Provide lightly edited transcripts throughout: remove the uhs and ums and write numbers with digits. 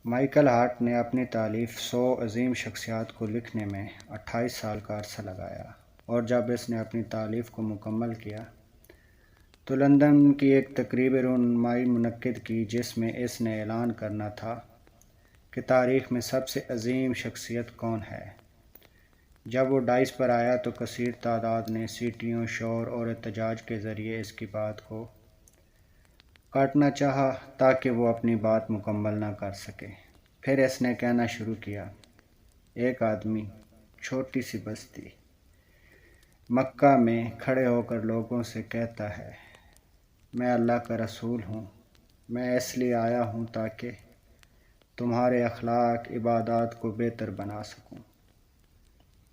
Michael Hart نے اپنی تالیف 100 عظیم شخصیات کو لکھنے میں 28 سال کا عرصہ لگایا، اور جب اس نے اپنی تالیف کو مکمل کیا تو لندن کی ایک تقریب رونمائی منعقد کی، جس میں اس نے اعلان کرنا تھا کہ تاریخ میں سب سے عظیم شخصیت کون ہے۔ جب وہ ڈائس پر آیا تو کثیر تعداد نے سیٹیوں، شور اور احتجاج کے ذریعے اس کی بات کو کاٹنا چاہا تاکہ وہ اپنی بات مکمل نہ کر سکے۔ پھر اس نے کہنا شروع کیا: ایک آدمی، چھوٹی سی بستی، مکہ میں کھڑے ہو کر لوگوں سے کہتا ہے، میں اللہ کا رسول ہوں، میں اس لیے آیا ہوں تاکہ تمہارے اخلاق، عبادات کو بہتر بنا سکوں۔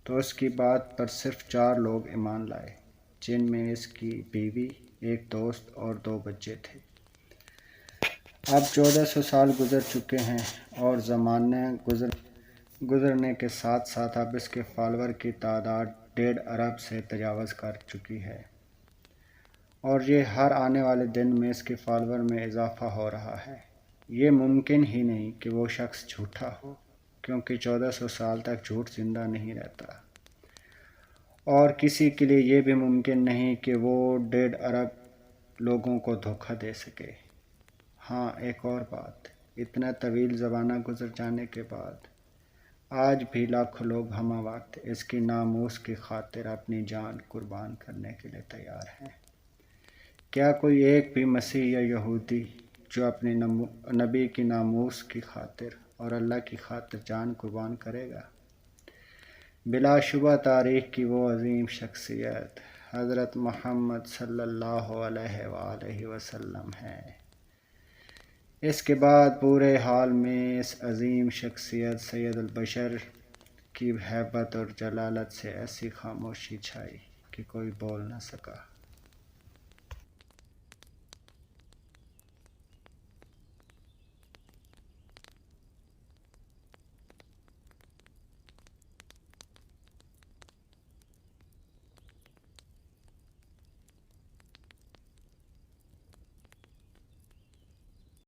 تو اس کی بات پر صرف 4 لوگ ایمان لائے، جن میں اس کی بیوی، ایک دوست اور 2 بچے تھے۔ اب 1400 سال گزر چکے ہیں، اور زمانہ گزرنے کے ساتھ ساتھ اب اس کے فالوور کی تعداد 1.5 ارب سے تجاوز کر چکی ہے، اور یہ ہر آنے والے دن میں اس کے فالوور میں اضافہ ہو رہا ہے۔ یہ ممکن ہی نہیں کہ وہ شخص جھوٹا ہو، کیونکہ 1400 سال تک جھوٹ زندہ نہیں رہتا، اور کسی کے لیے یہ بھی ممکن نہیں کہ وہ 1.5 ارب لوگوں کو دھوکہ دے سکے۔ ہاں، ایک اور بات، اتنا طویل زمانہ گزر جانے کے بعد آج بھی لاکھوں لوگ ہمہ وقت اس کی ناموس کی خاطر اپنی جان قربان کرنے کے لیے تیار ہیں۔ کیا کوئی ایک بھی مسیح یا یہودی جو اپنے نبی کی ناموس کی خاطر اور اللہ کی خاطر جان قربان کرے گا؟ بلا شبہ تاریخ کی وہ عظیم شخصیت حضرت محمد صلی اللہ علیہ وآلہ وسلم ہے۔ اس کے بعد پورے حال میں اس عظیم شخصیت سید البشر کی ہیبت اور جلالت سے ایسی خاموشی چھائی کہ کوئی بول نہ سکا۔